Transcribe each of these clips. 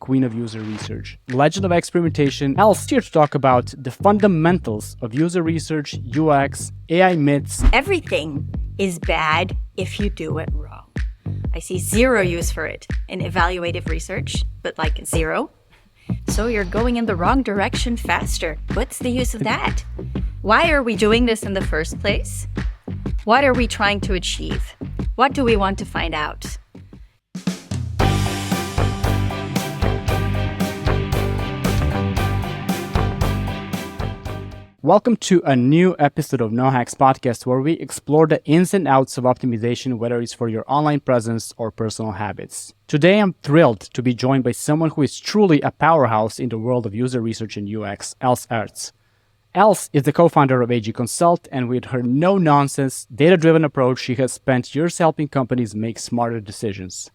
queen of user research, legend of experimentation. Els here to talk about the fundamentals of user research, UX, AI myths. Everything is bad if you do it wrong. I see zero use for it in evaluative research, but like zero. So you're going in the wrong direction faster. What's the use of that? Why are we doing this in the first place? What are we trying to achieve? What do we want to find out? Welcome to a new episode of No Hacks Podcast, where we explore the ins and outs of optimization, whether it's for your online presence or personal habits. Today, I'm thrilled to be joined by someone who is truly a powerhouse in the world of user research and UX, Els Aerts. Els is the co-founder of AG Consult, and with her no-nonsense, data-driven approach, she has spent years helping companies make smarter decisions.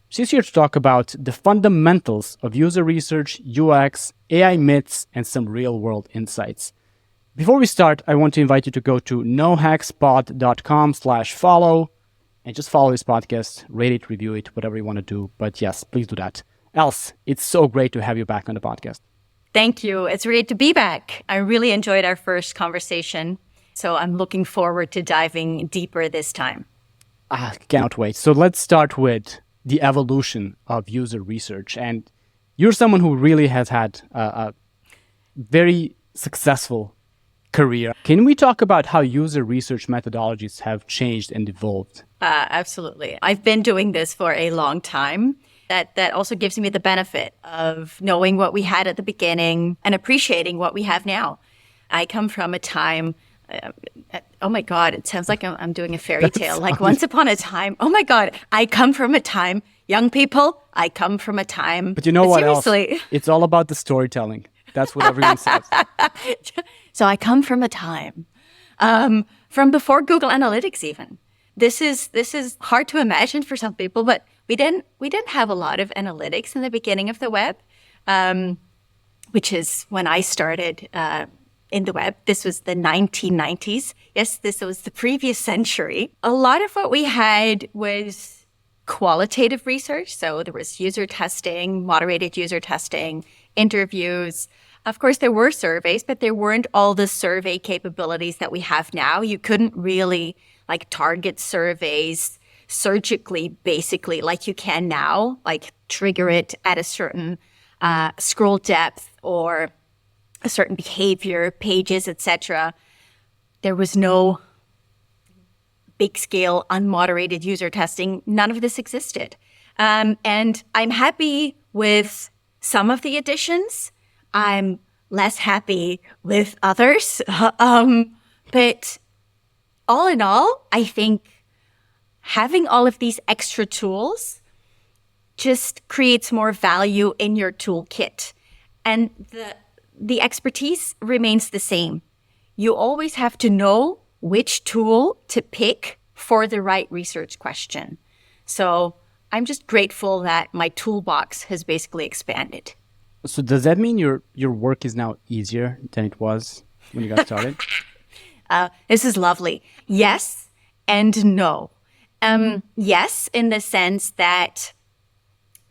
She's here to talk about the fundamentals of user research, UX, AI myths, and some real-world insights. Before we start, I want to invite you to go to nohackspod.com/follow and just follow this podcast, rate it, review it, whatever you want to do. But yes, please do that. Els, it's so great to have you back on the podcast. Thank you. It's great to be back. I really enjoyed our first conversation, so I'm looking forward to diving deeper this time. Can't wait. So let's start with the evolution of user research. And you're someone who really has had a very successful career. Can we talk about how user research methodologies have changed and evolved? Absolutely. I've been doing this for a long time. That also gives me the benefit of knowing what we had at the beginning and appreciating what we have now. I come from a time, oh my God, it sounds like I'm doing a fairy tale. Like once upon a time, oh my God, I come from a time, young people, I come from a time. But you know what seriously. Else? It's all about the storytelling. That's what everyone says. So I come from a time from before Google Analytics even. This is hard to imagine for some people, but we didn't have a lot of analytics in the beginning of the web, which is when I started in the web. This was the 1990s. Yes, this was the previous century. A lot of what we had was qualitative research. So there was user testing, moderated user testing, interviews. Of course, there were surveys, but there weren't all the survey capabilities that we have now. You couldn't really target surveys surgically, basically, like you can now, like trigger it at a certain scroll depth or a certain behavior, pages, etc. There was no big scale unmoderated user testing. None of this existed. And I'm happy with some of the additions. I'm less happy with others. But all in all, I think having all of these extra tools just creates more value in your toolkit. And the expertise remains the same. You always have to know which tool to pick for the right research question. So I'm just grateful that my toolbox has basically expanded. So does that mean your work is now easier than it was when you got started? This is lovely. Yes and no. Yes, in the sense that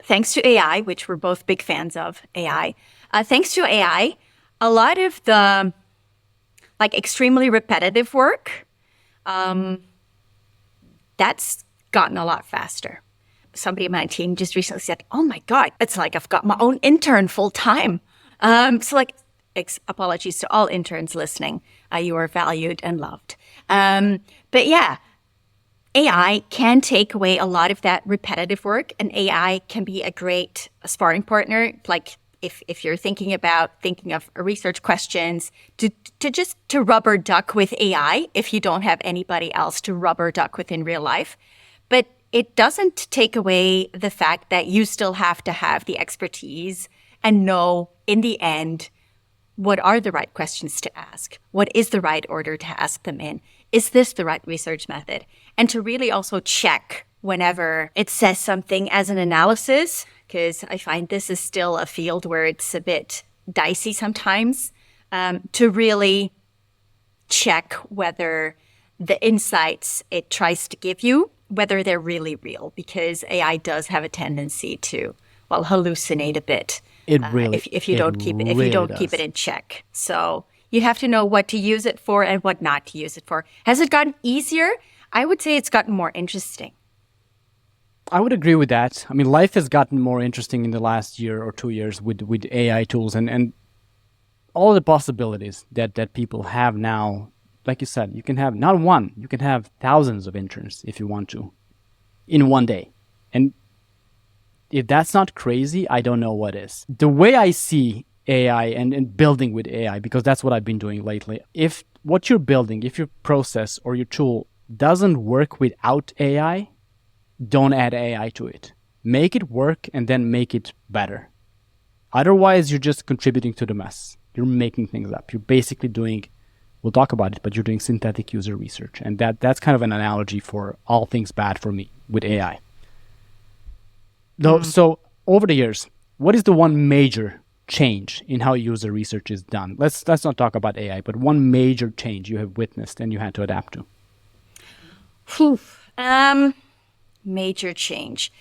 thanks to AI, which we're both big fans of AI, thanks to AI, a lot of the extremely repetitive work, that's gotten a lot faster. Somebody in my team just recently said, oh my God, it's like I've got my own intern full time. Apologies to all interns listening. You are valued and loved. But yeah, AI can take away a lot of that repetitive work, and AI can be a great sparring partner. Like if you're thinking of research questions, to rubber duck with AI if you don't have anybody else to rubber duck with in real life. But it doesn't take away the fact that you still have to have the expertise and know in the end what are the right questions to ask? What is the right order to ask them in? Is this the right research method? And to really also check whenever it says something as an analysis, because I find this is still a field where it's a bit dicey sometimes, to really check whether the insights it tries to give you, whether they're really real, because AI does have a tendency to hallucinate a bit. It really, if you don't keep does. it in check. So you have to know what to use it for and what not to use it for. Has it gotten easier? I would say it's gotten more interesting. I would agree with that. I mean, life has gotten more interesting in the last year or 2 years with AI tools and all the possibilities that people have now. Like you said, you can have not one, you can have thousands of interns if you want to in one day. And if that's not crazy, I don't know what is. The way I see AI and building with AI, because that's what I've been doing lately, if what you're building, if your process or your tool doesn't work without AI, don't add AI to it. Make it work and then make it better. Otherwise, you're just contributing to the mess. You're making things up. You're basically doing, we'll talk about it, but you're doing synthetic user research. And that's kind of an analogy for all things bad for me with AI. So over the years, what is the one major change in how user research is done? Let's not talk about AI, but one major change you have witnessed and you had to adapt to. Major change.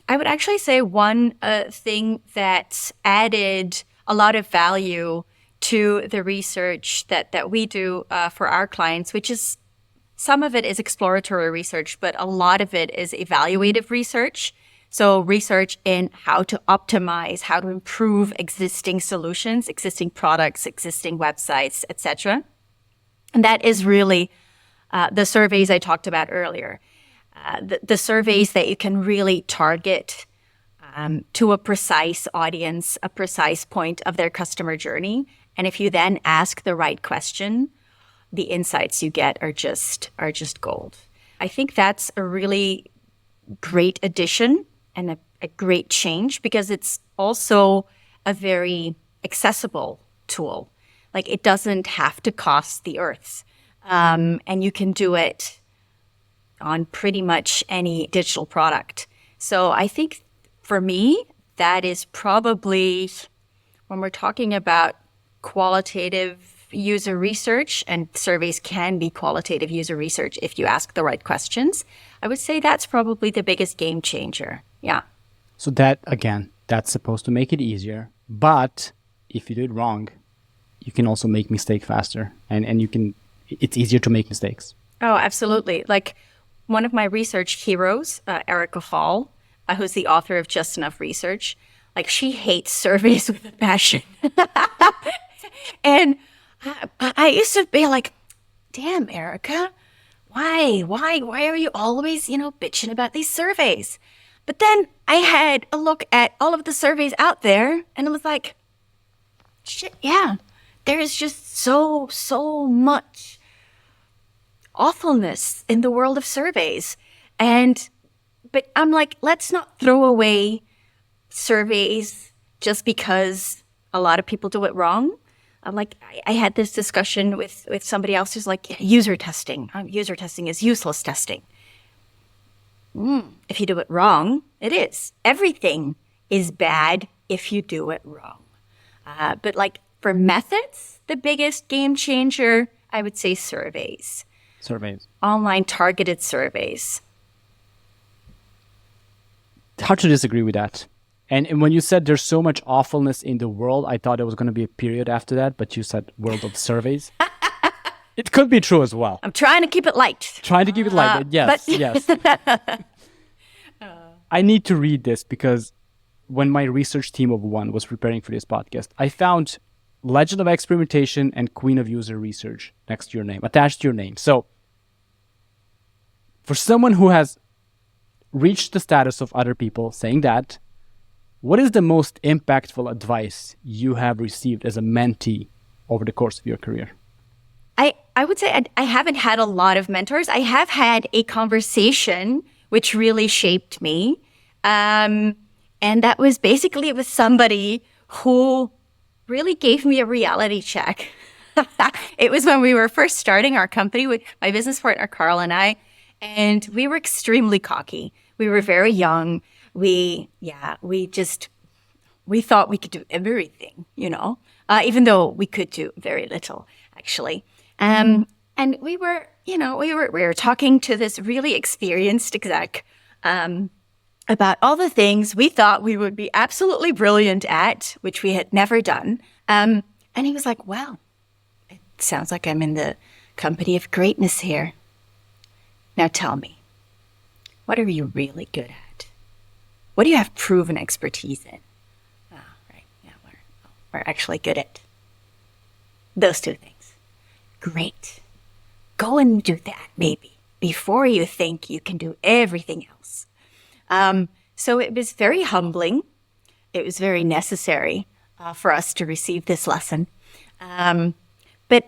I would actually say one thing that added a lot of value to the research that we do for our clients, which is some of it is exploratory research, but a lot of it is evaluative research. So research in how to optimize, how to improve existing solutions, existing products, existing websites, etc. And that is really the surveys I talked about earlier. The surveys that you can really target to a precise audience, a precise point of their customer journey. And if you then ask the right question, the insights you get are just gold. I think that's a really great addition and a great change because it's also a very accessible tool. Like it doesn't have to cost the earth. And you can do it on pretty much any digital product. So I think for me, that is probably when we're talking about qualitative user research, and surveys can be qualitative user research if you ask the right questions, I would say that's probably the biggest game changer. Yeah. So that, again, that's supposed to make it easier. But if you do it wrong, you can also make mistakes faster. And you can, it's easier to make mistakes. Oh, absolutely. Like one of my research heroes, Erica Hall, who's the author of Just Enough Research, like she hates surveys with a passion. And I used to be like, damn, Erica, why are you always, bitching about these surveys? But then I had a look at all of the surveys out there and it was like, shit, yeah, there is just so much awfulness in the world of surveys. But I'm like, let's not throw away surveys just because a lot of people do it wrong. I'm like, I had this discussion with somebody else who's like, user testing. User testing is useless testing. If you do it wrong, it is. Everything is bad if you do it wrong. But like for methods, the biggest game changer, I would say surveys. Surveys. Online targeted surveys. Hard to disagree with that. And when you said there's so much awfulness in the world, I thought there was going to be a period after that, but you said world of surveys. It could be true as well. I'm trying to keep it light. Trying to keep it light. Yes, yes. I need to read this because when my research team of one was preparing for this podcast, I found Legend of Experimentation and Queen of User Research next to your name, attached to your name. So for someone who has reached the status of other people saying that, what is the most impactful advice you have received as a mentee over the course of your career? I would say I haven't had a lot of mentors. I have had a conversation which really shaped me. And that was basically with somebody who really gave me a reality check. It was when we were first starting our company with my business partner, Carl, and I, and we were extremely cocky. We were very young. We thought we could do everything, even though we could do very little, actually. And we were talking to this really experienced exec, about all the things we thought we would be absolutely brilliant at, which we had never done. And he was like, well, it sounds like I'm in the company of greatness here. Now tell me, what are you really good at? What do you have proven expertise in? Oh, right. Yeah, we're actually good at those two things. Great. Go and do that, maybe, before you think you can do everything else. So it was very humbling. It was very necessary for us to receive this lesson. But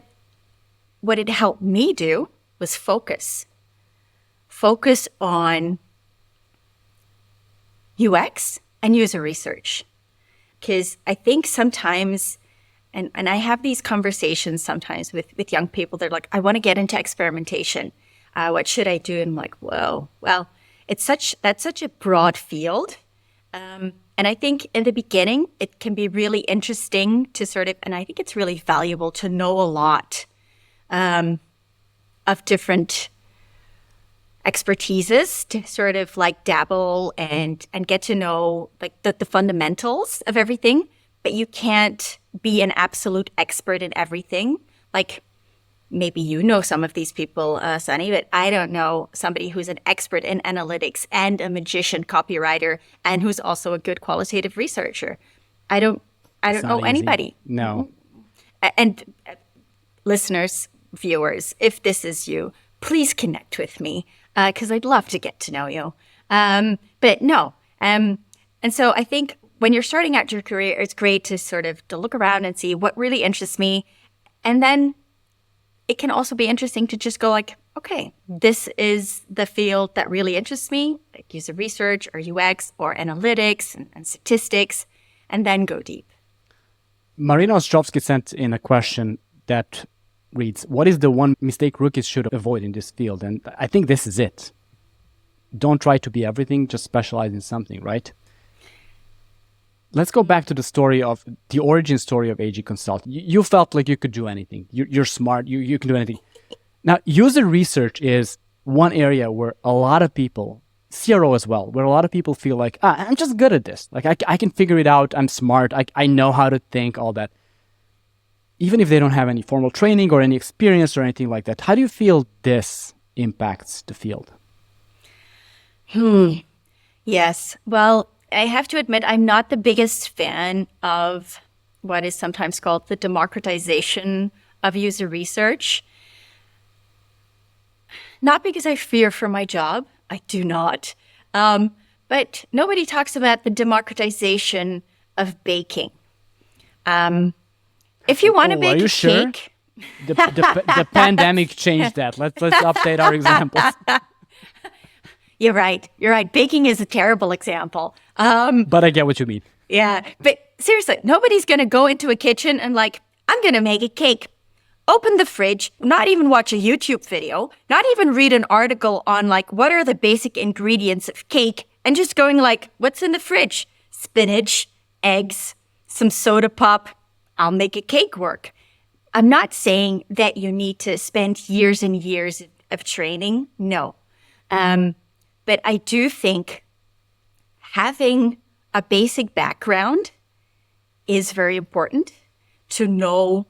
what it helped me do was focus. Focus on UX and user research. Because I think sometimes, and I have these conversations sometimes with young people, they're like, I want to get into experimentation. What should I do? And I'm like, whoa, well, that's such a broad field. And I think in the beginning, it can be really interesting to sort of, and I think it's really valuable to know a lot of different expertises to sort of like dabble and get to know like the fundamentals of everything. But you can't be an absolute expert in everything. Like maybe you know some of these people, Sunny, but I don't know somebody who's an expert in analytics and a magician copywriter and who's also a good qualitative researcher. I don't know anybody. No. And listeners, viewers, if this is you, please connect with me because I'd love to get to know you. But no. And so I think when you're starting out your career, it's great to sort of to look around and see what really interests me. And then it can also be interesting to just go like, okay, this is the field that really interests me, like user research or UX or analytics and statistics, and then go deep. Marina Ostrovsky sent in a question that reads, what is the one mistake rookies should avoid in this field? And I think this is it. Don't try to be everything, just specialize in something, right? Let's go back to the origin story of AG Consult. You felt like you could do anything. You're smart. You can do anything. Now, user research is one area where a lot of people, CRO as well, where a lot of people feel like, I'm just good at this. Like I can figure it out. I'm smart. I know how to think, all that. Even if they don't have any formal training or any experience or anything like that, how do you feel this impacts the field? Yes. Well, I have to admit, I'm not the biggest fan of what is sometimes called the democratization of user research. Not because I fear for my job. I do not. But nobody talks about the democratization of baking. If you want to bake a cake... The pandemic changed that. Let's update our examples. You're right. Baking is a terrible example. But I get what you mean. Yeah. But seriously, nobody's going to go into a kitchen and like, I'm going to make a cake. Open the fridge, not even watch a YouTube video, not even read an article on like, what are the basic ingredients of cake? And just going like, what's in the fridge? Spinach, eggs, some soda pop. I'll make a cake work. I'm not saying that you need to spend years and years of training. No. But I do think having a basic background is very important to know,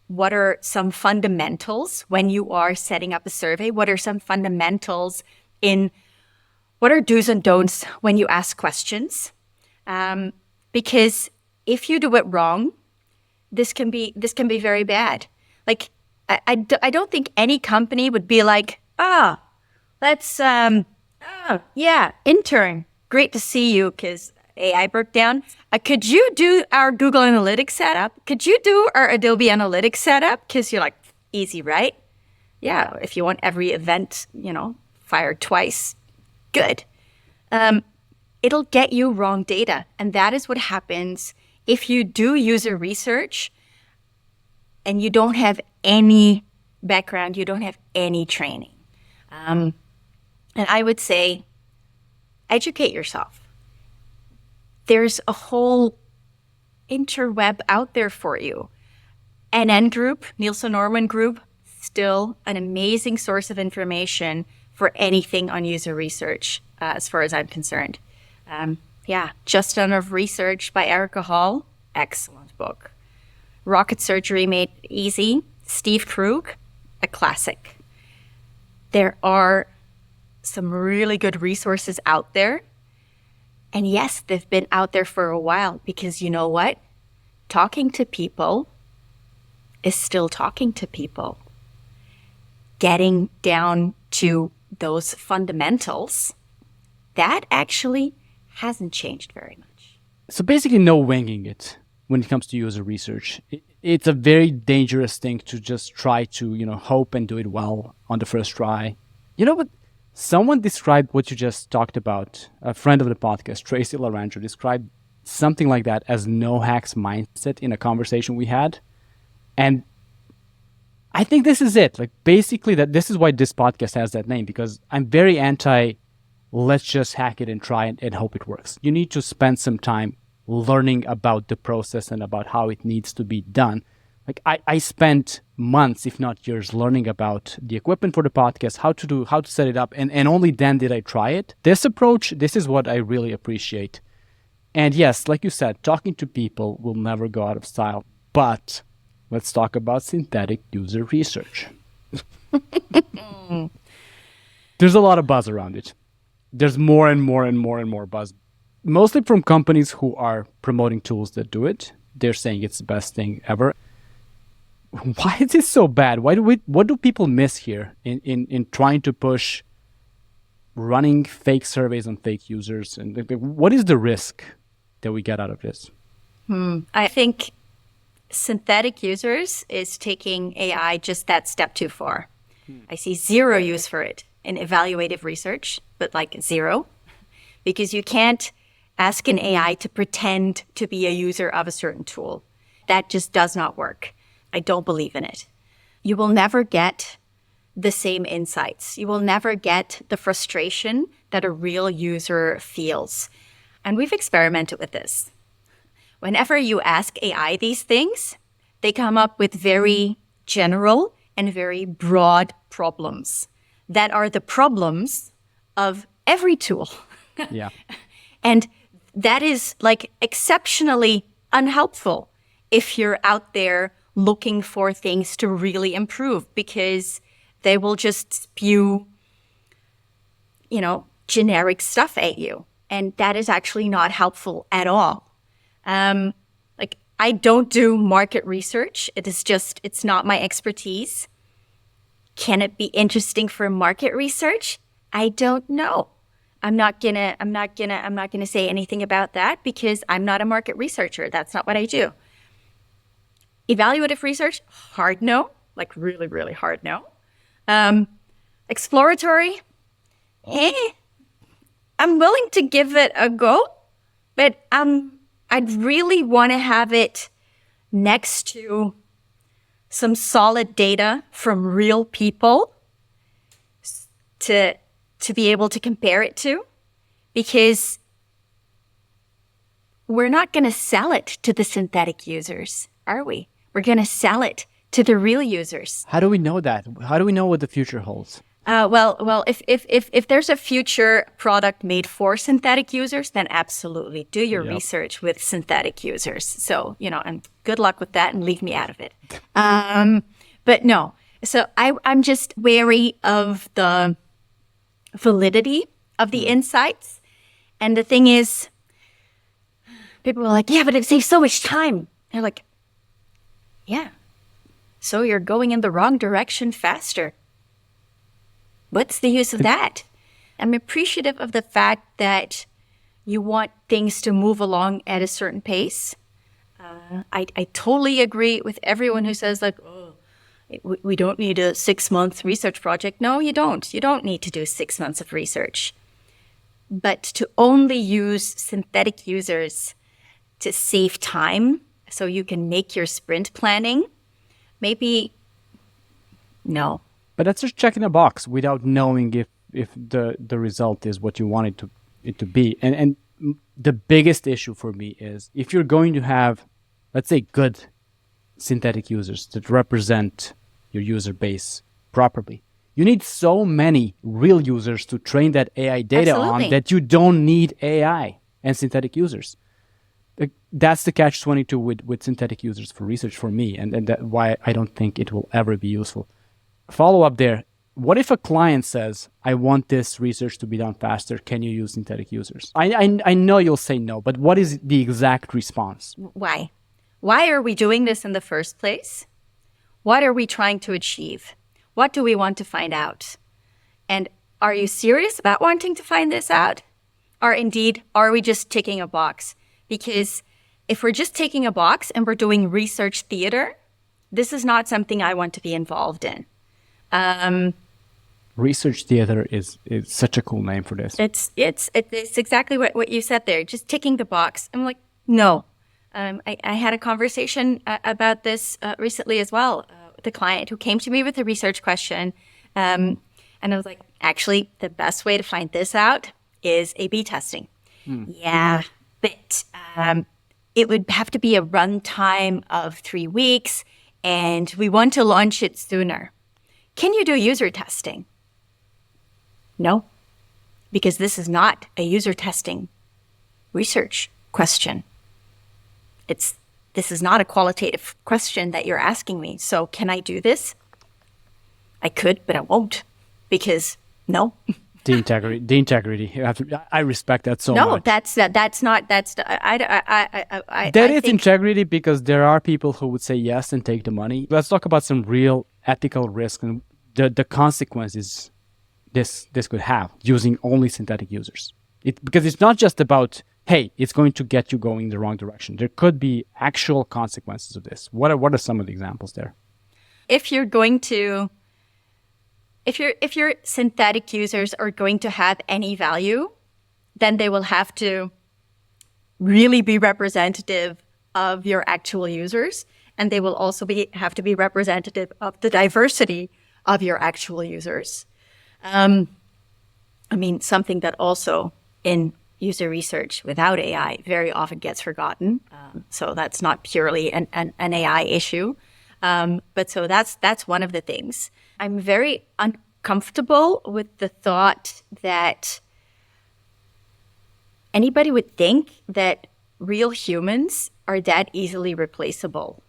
what are some fundamentals when you are setting up a survey? What are some fundamentals what are do's and don'ts when you ask questions? Because if you do it wrong, this can be very bad. Like, I don't think any company would be like, intern, great to see you because AI broke down. Could you do our Google Analytics setup? Could you do our Adobe Analytics setup? Because you're like, easy, right? Yeah, if you want every event, fired twice, good. It'll get you wrong data. And that is what happens if you do user research and you don't have any background, you don't have any training. And I would say, educate yourself. There's a whole interweb out there for you. NN Group, Nielsen Norman Group, still an amazing source of information for anything on user research, as far as I'm concerned. Just Enough Research by Erica Hall, excellent book. Rocket Surgery Made Easy, Steve Krug, a classic. There are some really good resources out there. And yes, they've been out there for a while because you know what? Talking to people is still talking to people. Getting down to those fundamentals, that actually hasn't changed very much. So basically no winging it when it comes to user research. It's a very dangerous thing to just try to, hope and do it well on the first try. You know what? Someone described what you just talked about. A friend of the podcast, Tracy Laranjo, described something like that as no hacks mindset in a conversation we had. And I think this is it. Like basically this is why this podcast has that name, because I'm very anti let's just hack it and try it and hope it works. You need to spend some time learning about the process and about how it needs to be done. Like I spent months, if not years, learning about the equipment for the podcast, how to set it up, and only then did I try it. This approach, this is what I really appreciate. And yes, like you said, talking to people will never go out of style. But let's talk about synthetic user research. There's a lot of buzz around it. There's more and more and more and more buzz, mostly from companies who are promoting tools that do it. They're saying it's the best thing ever. Why is this so bad? What do people miss here in trying to push running fake surveys on fake users? And what is the risk that we get out of this? I think synthetic users is taking AI just that step too far. I see zero use for it in evaluative research, but like zero, because you can't ask an AI to pretend to be a user of a certain tool. That just does not work. I don't believe in it. You will never get the same insights. You will never get the frustration that a real user feels. And we've experimented with this. Whenever you ask AI these things, they come up with very general and very broad problems that are the problems of every tool. Yeah. And that is like exceptionally unhelpful if you're out there looking for things to really improve, because they will just spew, generic stuff at you. And that is actually not helpful at all. I don't do market research. It's not my expertise. Can it be interesting for market research? I don't know. I'm not gonna say anything about that because I'm not a market researcher. That's not what I do. Evaluative research, hard no, like really, really hard no. Exploratory, I'm willing to give it a go, but I'd really want to have it next to some solid data from real people to be able to compare it to, because we're not going to sell it to the synthetic users, are we? We're going to sell it to the real users. How do we know that? How do we know what the future holds? Well, if there's a future product made for synthetic users, then absolutely do your research with synthetic users. So, and good luck with that and leave me out of it. But no, so I'm just wary of the validity of the insights. And the thing is, people are like, yeah, but it saves so much time. They're like, yeah, so you're going in the wrong direction faster. What's the use of that? I'm appreciative of the fact that you want things to move along at a certain pace. I totally agree with everyone who says like, oh, we don't need a 6-month research project. No, you don't. You don't need to do 6 months of research. But to only use synthetic users to save time so you can make your sprint planning, maybe no. But that's just checking a box without knowing if the result is what you want it to be. And the biggest issue for me is if you're going to have, let's say, good synthetic users that represent your user base properly, You need so many real users to train that AI data Absolutely. on that you don't need AI and synthetic users. That's the catch-22 with synthetic users for research for me, and that's why I don't think it will ever be useful. Follow up there. What if a client says, I want this research to be done faster, can you use synthetic users? I know you'll say no, but what is the exact response? Why? Why are we doing this in the first place? What are we trying to achieve? What do we want to find out? And are you serious about wanting to find this out? Or indeed, are we just ticking a box? Because if we're just ticking a box and we're doing research theater, this is not something I want to be involved in. Research theater is such a cool name for this. It's exactly what you said there, just ticking the box. I'm like, no. I had a conversation about this recently as well with a client who came to me with a research question. And I was like, actually, the best way to find this out is A/B testing. Yeah, but it would have to be a runtime of 3 weeks, and we want to launch it sooner. Can you do user testing? No, because this is not a user testing research question. This is not a qualitative question that you're asking me. So can I do this? I could, but I won't, because no. The integrity. You have to, I respect that so No, much. That is integrity, because there are people who would say yes and take the money. Let's talk about some real ethical risk and the consequences this could have using only synthetic users. Because it's not just about, hey, it's going to get you going in the wrong direction. There could be actual consequences of this. What are some of the examples there? If your synthetic users are going to have any value, then they will have to really be representative of your actual users, and they will also have to be representative of the diversity of your actual users. Something that also in user research without AI very often gets forgotten. So that's not purely an AI issue. But so that's one of the things. I'm very uncomfortable with the thought that anybody would think that real humans are that easily replaceable.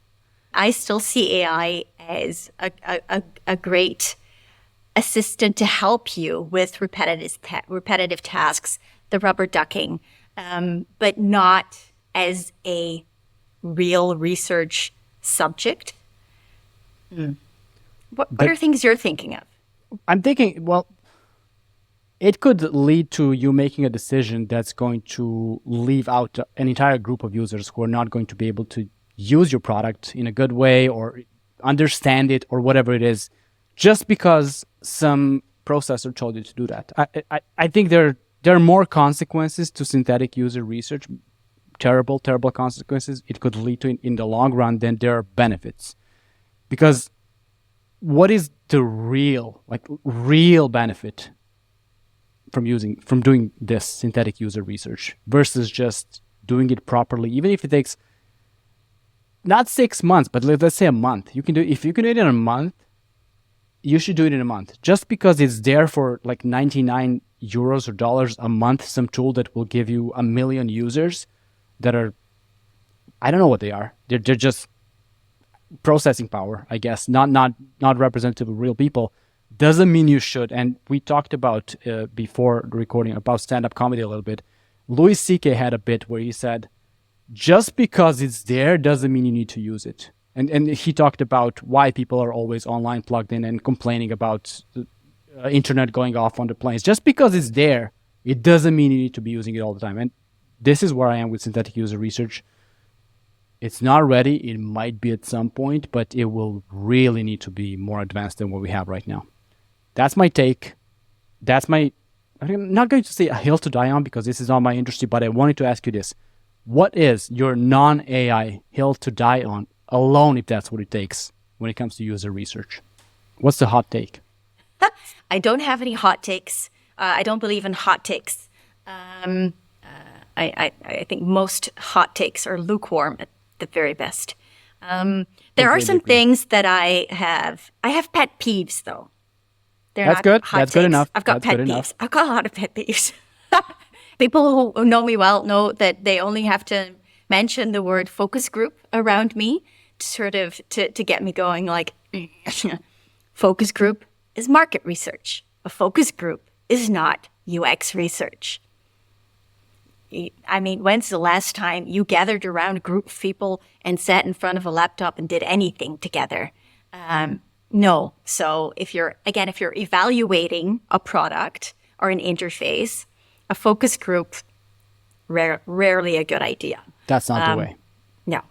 I still see AI as a great assistant to help you with repetitive tasks, the rubber ducking, but not as a real research subject. What are things you're thinking of? I'm thinking, well, it could lead to you making a decision that's going to leave out an entire group of users who are not going to be able to use your product in a good way or understand it or whatever it is, just because some processor told you to do that. I think there are more consequences to synthetic user research, terrible consequences it could lead to in the long run than there are benefits. Because what is the real benefit from doing this synthetic user research versus just doing it properly, even if it takes not 6 months, but let's say a month. If you can do it in a month, you should do it in a month. Just because it's there for like 99 euros or dollars a month, some tool that will give you 1 million users that are, I don't know what they are. They're just processing power, I guess, not representative of real people, doesn't mean you should. And we talked about before the recording about stand-up comedy a little bit. Louis C.K. had a bit where he said, just because it's there doesn't mean you need to use it. And he talked about why people are always online plugged in and complaining about the internet going off on the planes. Just because it's there, it doesn't mean you need to be using it all the time. And this is where I am with synthetic user research. It's not ready. It might be at some point, but it will really need to be more advanced than what we have right now. That's my take. I'm not going to say a hill to die on because this is not my industry, but I wanted to ask you this. What is your non-AI hill to die on alone, if that's what it takes, when it comes to user research? What's the hot take? I don't have any hot takes. I don't believe in hot takes. I think most hot takes are lukewarm at the very best. There are some things that I have pet peeves, though. They're That's not good. hot That's good takes. enough. I've got That's pet good peeves. enough. I've got a lot of pet peeves. People who know me well know that they only have to mention the word focus group around me to sort of to get me going. Like, focus group is market research. A focus group is not UX research. I mean, when's the last time you gathered around a group of people and sat in front of a laptop and did anything together? No. So if you're evaluating a product or an interface, a focus group, rarely a good idea. That's not the way. No.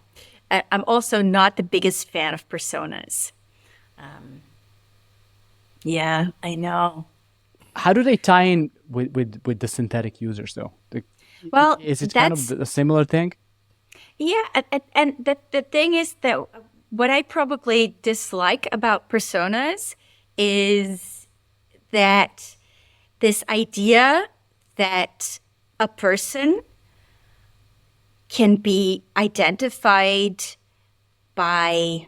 I'm also not the biggest fan of personas. Yeah, I know. How do they tie in with the synthetic users, though? Well, is it kind of a similar thing? Yeah, and the thing is that what I probably dislike about personas is that this idea that a person can be identified by,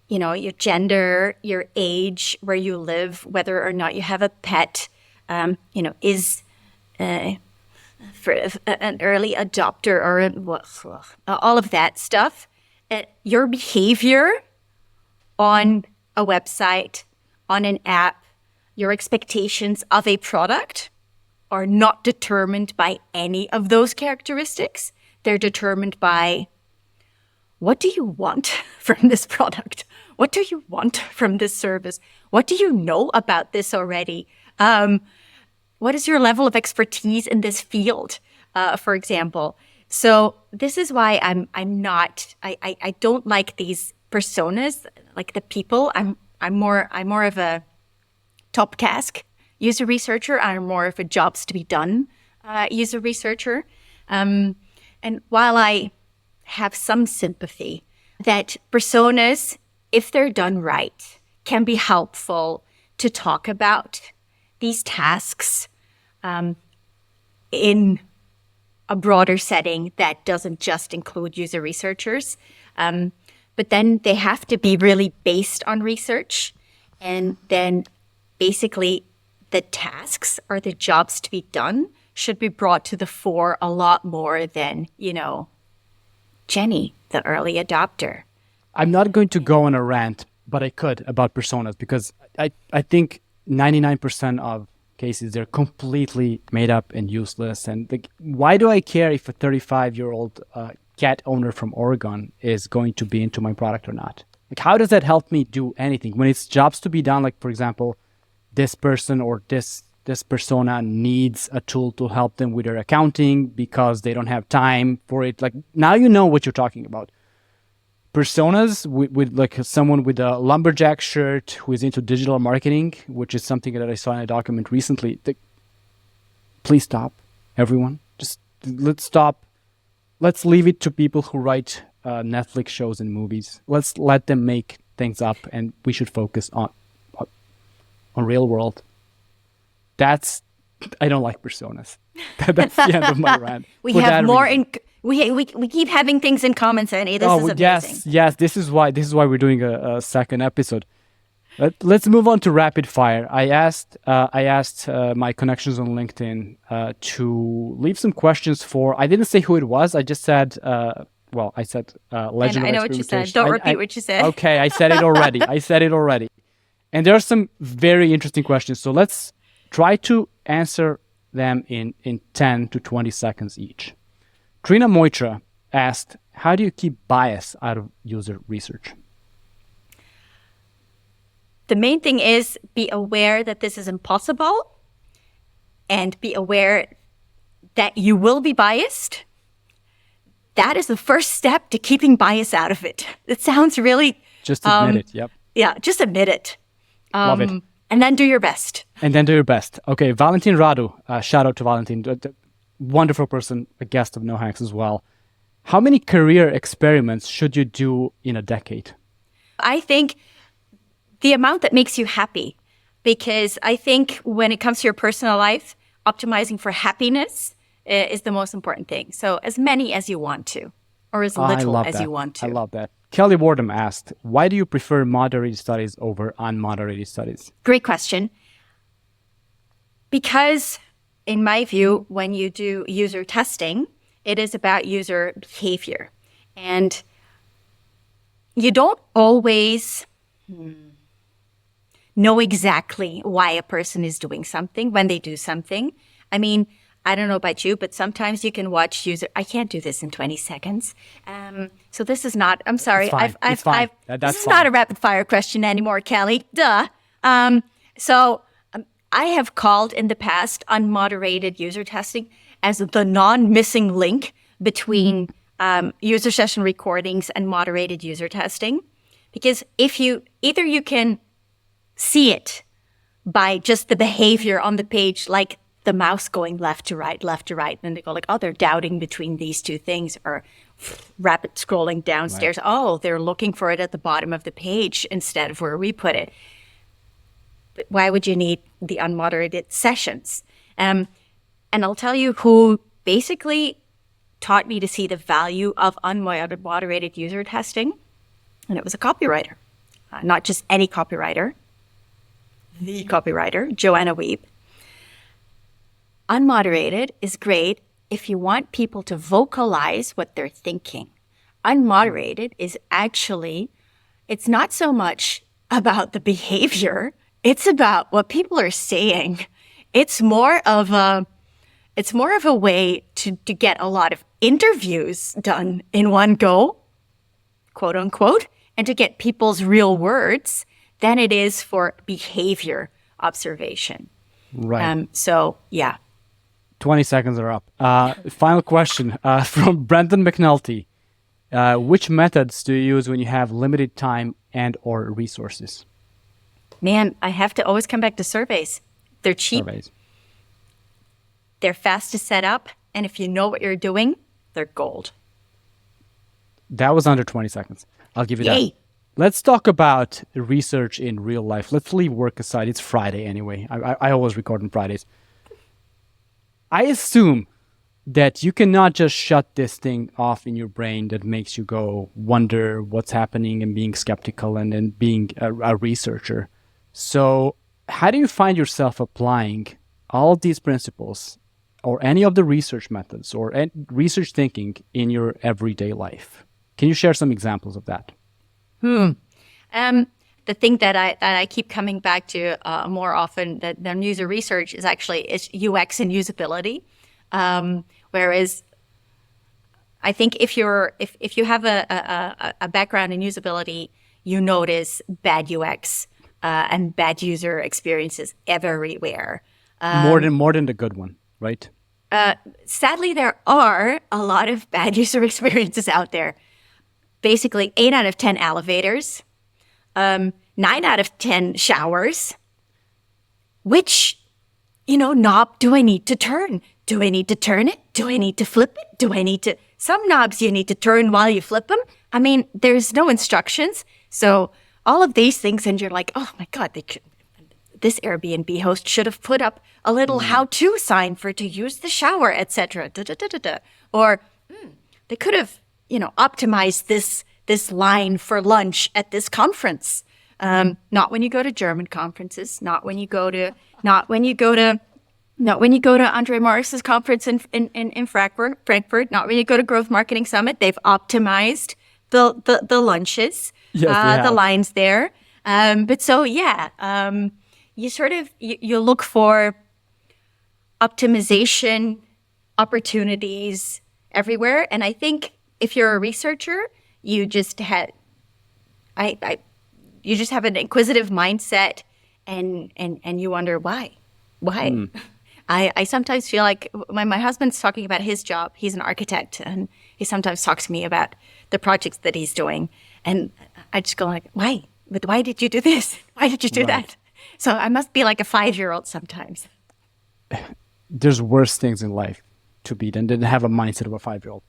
you know, your gender, your age, where you live, whether or not you have a pet, you know, is for an early adopter or all of that stuff. Your behavior on a website, on an app, your expectations of a product are not determined by any of those characteristics. They're determined by, what do you want from this product? What do you want from this service? What do you know about this already? What is your level of expertise in this field, for example? So this is why I don't like these personas, like the people. I'm more of a top task user researcher. I'm more of a jobs to be done user researcher. And while I have some sympathy that personas, if they're done right, can be helpful to talk about these tasks in a broader setting that doesn't just include user researchers. But then they have to be really based on research. And then basically the tasks or the jobs to be done should be brought to the fore a lot more than, you know, Jenny, the early adopter. I'm not going to go on a rant, but I could about personas because I think 99% of cases they're completely made up and useless. And why do I care if a 35-year-old cat owner from Oregon is going to be into my product or not? Like, how does that help me do anything when it's jobs to be done? Like, for example, this person or this persona needs a tool to help them with their accounting because they don't have time for it. Like, now you know what you're talking about. Personas with like someone with a lumberjack shirt who is into digital marketing, which is something that I saw in a document recently. Please stop, everyone. Just let's stop. Let's leave it to people who write Netflix shows and movies. Let's let them make things up, and we should focus on real world. I don't like personas. That's the end of my rant. We have more reason. We keep having things in common, Sandy. This is amazing. Yes. This is why we're doing a second episode. Let's move on to rapid fire. I asked my connections on LinkedIn to leave some questions for. I didn't say who it was. I just said. I said legend. I know what you said. Don't repeat what you said. Okay, I said it already. And there are some very interesting questions. So let's try to answer them in 10 to 20 seconds each. Trina Moitra asked, how do you keep bias out of user research? The main thing is be aware that this is impossible and be aware that you will be biased. That is the first step to keeping bias out of it. It sounds really... Just admit it, yep. Yeah, just admit it. Love it. And then do your best. Okay, Valentin Radu, shout out to Valentin, wonderful person, a guest of No Hacks as well. How many career experiments should you do in a decade? I think the amount that makes you happy, because I think when it comes to your personal life, optimizing for happiness is the most important thing. So as many as you want to, or as little as you want to. I love that. Kelly Wardham asked, why do you prefer moderated studies over unmoderated studies? Great question. Because in my view, when you do user testing, it is about user behavior. And you don't always know exactly why a person is doing something when they do something. I mean, I don't know about you, but sometimes you can watch I can't do this in 20 seconds. So this is not, I'm sorry. It's fine. This is not a rapid fire question anymore, Kelly. Duh. I have called in the past unmoderated user testing as the non-missing link between user session recordings and moderated user testing. Because either you can see it by just the behavior on the page, like the mouse going left to right, and they go like, oh, they're doubting between these two things, or rapid scrolling downstairs. Right. Oh, they're looking for it at the bottom of the page instead of where we put it. But why would you need the unmoderated sessions? And I'll tell you who basically taught me to see the value of unmoderated user testing. And it was a copywriter, not just any copywriter, the copywriter, Joanna Wiebe. Unmoderated is great if you want people to vocalize what they're thinking. Unmoderated is actually, it's not so much about the behavior, it's about what people are saying. It's more of a way to get a lot of interviews done in one go, quote unquote, and to get people's real words than it is for behavior observation. Right. So, yeah. 20 seconds are up. Final question from Brendan McNulty. Which methods do you use when you have limited time and or resources? Man, I have to always come back to surveys. They're cheap. Surveys. They're fast to set up. And if you know what you're doing, they're gold. That was under 20 seconds. I'll give you Yay. that. Let's talk about research in real life. Let's leave work aside. It's Friday anyway. I always record on Fridays. I assume that you cannot just shut this thing off in your brain that makes you go wonder what's happening and being skeptical and being a researcher. So how do you find yourself applying all of these principles or any of the research methods or research thinking in your everyday life? Can you share some examples of that? The thing that I keep coming back to more often than user research is UX and usability. Whereas I think if you have a background in usability, you notice bad UX and bad user experiences everywhere. More than the good one, right? Sadly, there are a lot of bad user experiences out there. Basically, 8 out of 10 elevators, 9 out of 10 showers. Which, knob do I need to turn? Do I need to turn it? Do I need to flip it? Some knobs you need to turn while you flip them. I mean, there's no instructions. So all of these things, and you're like, oh my God, this Airbnb host should have put up a little how-to sign to use the shower, etc. Or they could have, optimized this line for lunch at this conference. Not when you go to German conferences. Not when you go to Andre Morris's conference in Frankfurt. Not when you go to Growth Marketing Summit. They've optimized the lunches, the lines there. But so you sort of you look for optimization opportunities everywhere. And I think if you're a researcher, you just have an inquisitive mindset, and you wonder why. I sometimes feel like my husband's talking about his job. He's an architect, and he sometimes talks to me about the projects that he's doing, and I just go like, why? But why did you do this? Why did you do that? So I must be like a 5-year-old sometimes. There's worse things in life to be than have a mindset of a 5-year-old.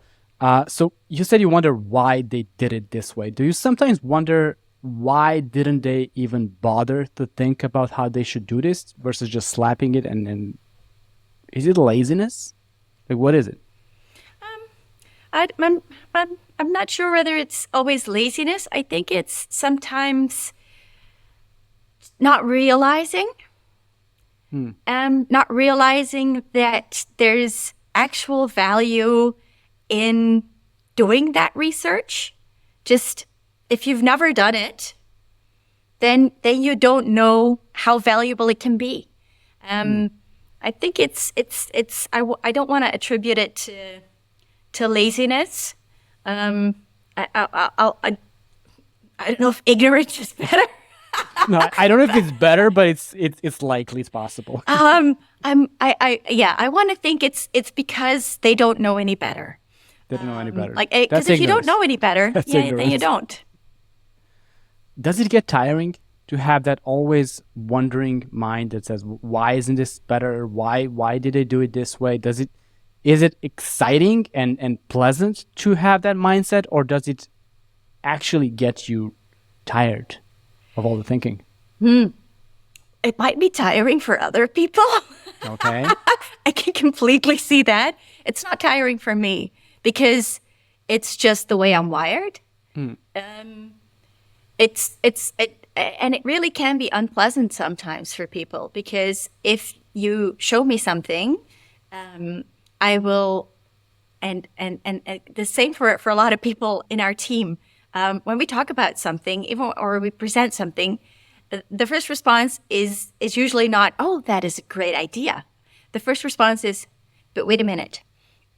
So you said you wonder why they did it this way. Do you sometimes wonder why didn't they even bother to think about how they should do this versus just slapping it? And is it laziness? Like, what is it? I'm not sure whether it's always laziness. I think it's sometimes not realizing, not realizing that there's actual value in doing that research. Just if you've never done it, then you don't know how valuable it can be. I think I don't want to attribute it to laziness. I don't know if ignorance is better. No, I don't know if it's better, but it's likely it's possible. I want to think it's because they don't know any better. They don't know any better. Because if you don't know any better, then you don't. Does it get tiring to have that always wondering mind that says, why isn't this better? Why did they do it this way? Is it exciting and pleasant to have that mindset, or does it actually get you tired of all the thinking? It might be tiring for other people. Okay. I can completely see that. It's not tiring for me because it's just the way I'm wired. And it really can be unpleasant sometimes for people, because if you show me something, I will, and the same for a lot of people in our team. When we talk about something, or we present something, the first response is usually not, "Oh, that is a great idea." The first response is, "But wait a minute,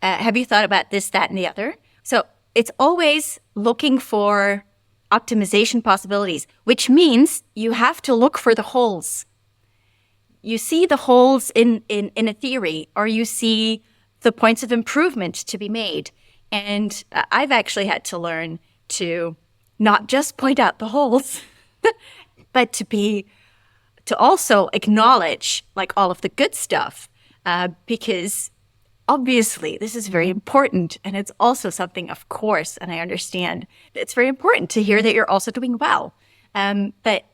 have you thought about this, that, and the other?" So it's always looking for optimization possibilities, which means you have to look for the holes. You see the holes in a theory, or you see the points of improvement to be made. And I've actually had to learn to not just point out the holes, but to also acknowledge like all of the good stuff, because obviously this is very important, and it's also something, of course, and I understand that it's very important to hear that you're also doing well. But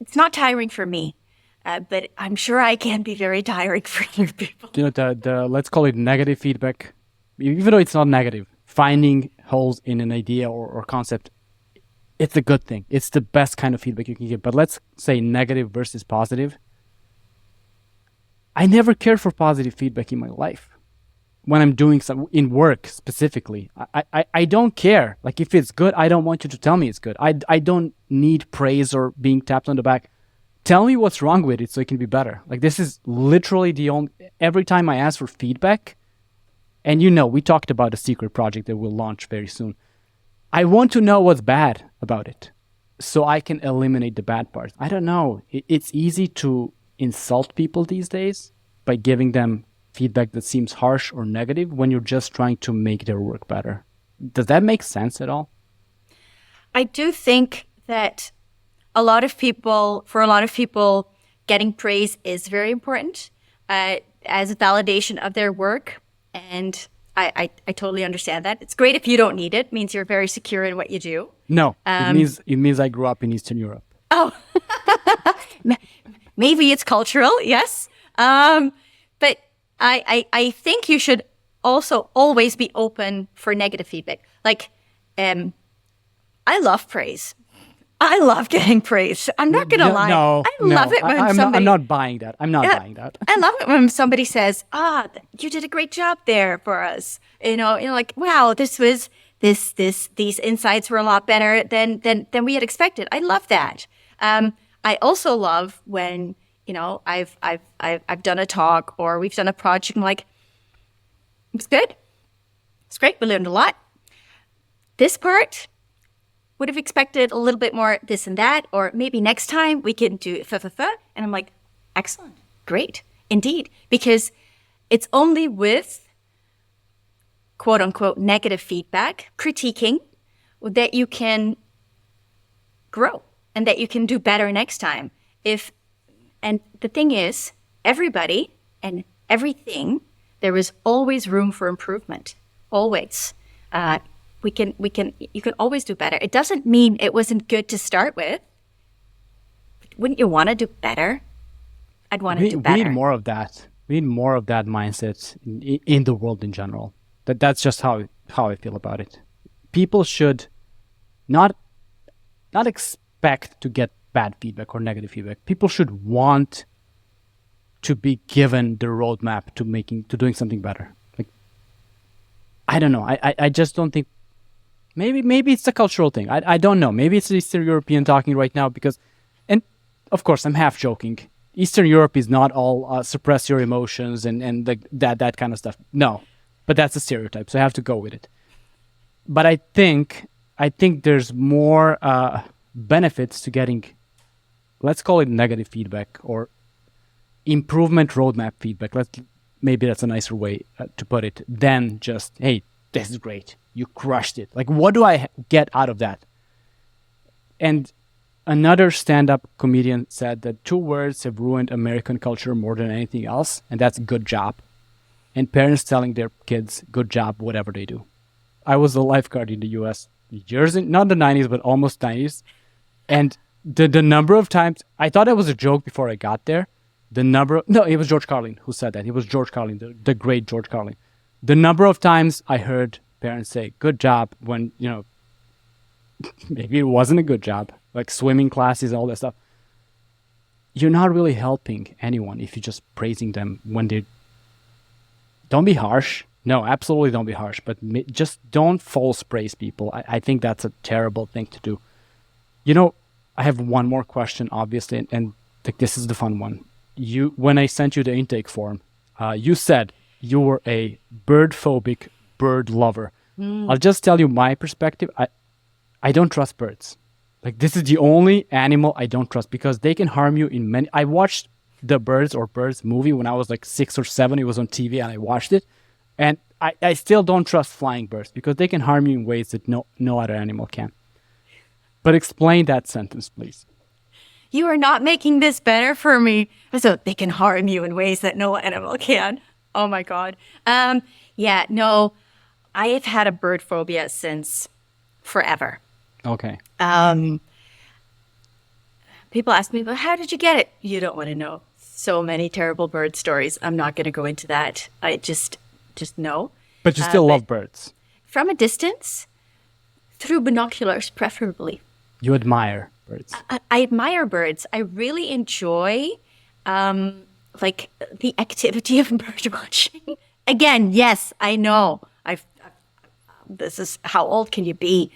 it's not tiring for me, but I'm sure I can be very tiring for other people. You know, the let's call it negative feedback, even though it's not negative, finding holes in an idea or concept, it's a good thing. It's the best kind of feedback you can give. But let's say negative versus positive. I never cared for positive feedback in my life. When I'm doing some in work specifically, I don't care. Like, if it's good, I don't want you to tell me it's good. I don't need praise or being tapped on the back. Tell me what's wrong with it so it can be better. Like, this is literally the only, every time I ask for feedback, and you know, we talked about a secret project that we'll launch very soon. I want to know what's bad about it so I can eliminate the bad parts. I don't know. It's easy to insult people these days by giving them feedback that seems harsh or negative when you're just trying to make their work better. Does that make sense at all? I do think that for a lot of people, getting praise is very important as a validation of their work. And I totally understand that. It's great if you don't need it. It means you're very secure in what you do. No, it means I grew up in Eastern Europe. Oh, maybe it's cultural, yes. But I think you should also always be open for negative feedback. Like, I love praise. I love getting praise. I'm not going to lie. I love it when somebody... I'm not buying that. I'm not buying that. I love it when somebody says, you did a great job there for us. You know, like, wow, these insights were a lot better than we had expected. I love that. I also love when, you know, I've done a talk or we've done a project and I'm like, it's good. It's great. We learned a lot. This part would have expected a little bit more this and that, or maybe next time we can do and I'm like, excellent, great, indeed. Because it's only with quote unquote negative feedback, critiquing, that you can grow and that you can do better next time. And the thing is, everybody and everything, there is always room for improvement, always. You can always do better. It doesn't mean it wasn't good to start with. Wouldn't you want to do better? I'd want to do better. We need more of that. We need more of that mindset in the world in general. That's just how I feel about it. People should not expect to get bad feedback or negative feedback. People should want to be given the roadmap to doing something better. Like, I don't know. I just don't think. Maybe it's a cultural thing. I don't know. Maybe it's Eastern European talking right now because, and of course I'm half joking. Eastern Europe is not all suppress your emotions and that kind of stuff. No, but that's a stereotype, so I have to go with it. But I think there's more benefits to getting, let's call it negative feedback or improvement roadmap feedback. Maybe that's a nicer way to put it than just, hey, this is great, you crushed it. Like, what do I get out of that? And another stand-up comedian said that 2 words have ruined American culture more than anything else, and that's good job. And parents telling their kids good job whatever they do. I was a lifeguard in the US years, not the 90s, but almost 90s. And the number of times, I thought it was a joke before I got there. No, it was George Carlin who said that. It was George Carlin, the great George Carlin. The number of times I heard parents say good job when, maybe it wasn't a good job, like swimming classes, all that stuff. You're not really helping anyone if you're just praising them when they... Don't be harsh. No, absolutely don't be harsh. But just don't false praise people. I think that's a terrible thing to do. I have one more question, obviously, and this is the fun one. When I sent you the intake form, you said you were a bird-phobic bird lover. I'll just tell you my perspective. I don't trust birds. Like, this is the only animal I don't trust because they can harm you in many... I watched the Birds movie when I was like 6 or 7. It was on TV and I watched it. And I still don't trust flying birds because they can harm you in ways that no other animal can. But explain that sentence, please. You are not making this better for me. So they can harm you in ways that no animal can. Oh my God. Yeah, no, I have had a bird phobia since forever. Okay. People ask me, but how did you get it? You don't want to know. So many terrible bird stories. I'm not going to go into that. I just know. But you still love birds. From a distance, through binoculars, preferably. You admire birds. I admire birds. I really enjoy the activity of bird watching. Again, yes, I know. This is how old can you be?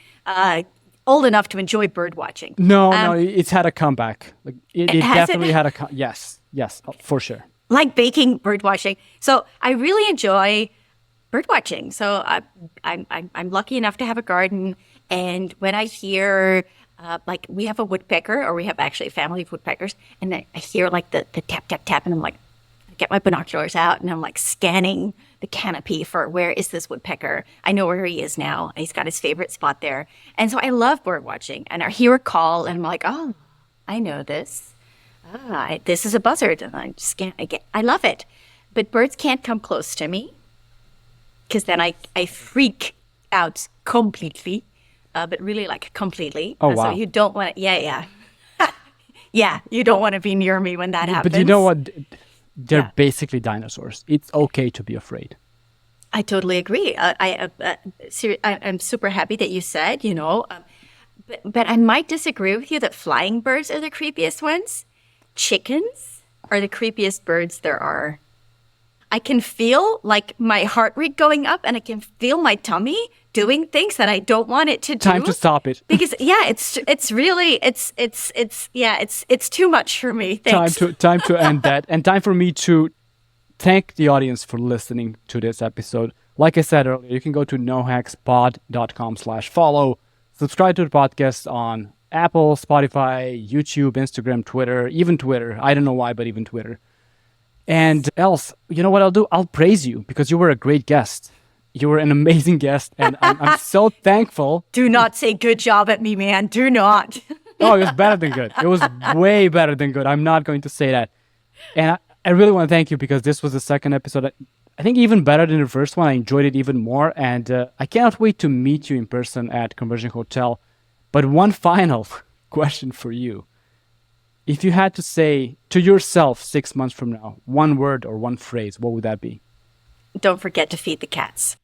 Old enough to enjoy bird watching. No, it's had a comeback. Like it definitely had a yes, for sure. Like baking, bird watching. So I really enjoy bird watching. So I'm lucky enough to have a garden, and when I hear we have a woodpecker, or we have actually a family of woodpeckers, and I hear like the tap tap tap, and I'm like, I get my binoculars out and I'm like scanning the canopy for where is this woodpecker. I know where he is now. He's got his favorite spot there. And so I love bird watching. And I hear a call and I'm like, oh, I know this. This is a buzzard. And I scan again. I love it. But birds can't come close to me because then I freak out completely. But really like completely. Oh, wow. So you don't want to, yeah. Yeah, you don't want to be near me when that happens. But you know what? They're basically dinosaurs. It's okay to be afraid. I totally agree. I'm super happy that you said, but I might disagree with you that flying birds are the creepiest ones. Chickens are the creepiest birds there are. I can feel like my heart rate going up, and I can feel my tummy doing things that I don't want it to do. Time to stop it. Because it's really too much for me. Thanks. Time to end that, and time for me to thank the audience for listening to this episode. Like I said earlier, you can go to nohackspod.com/follow. Subscribe to the podcast on Apple, Spotify, YouTube, Instagram, Twitter, even Twitter. I don't know why, but even Twitter. And else, you know what I'll do? I'll praise you because you were a great guest. You were an amazing guest, and I'm so thankful. Do not say good job at me, man. Do not. Oh, it was better than good. It was way better than good. I'm not going to say that. And I really want to thank you because this was the second episode. I think even better than the first one. I enjoyed it even more. And I cannot wait to meet you in person at Conversion Hotel. But one final question for you. If you had to say to yourself 6 months from now, one word or one phrase, what would that be? Don't forget to feed the cats.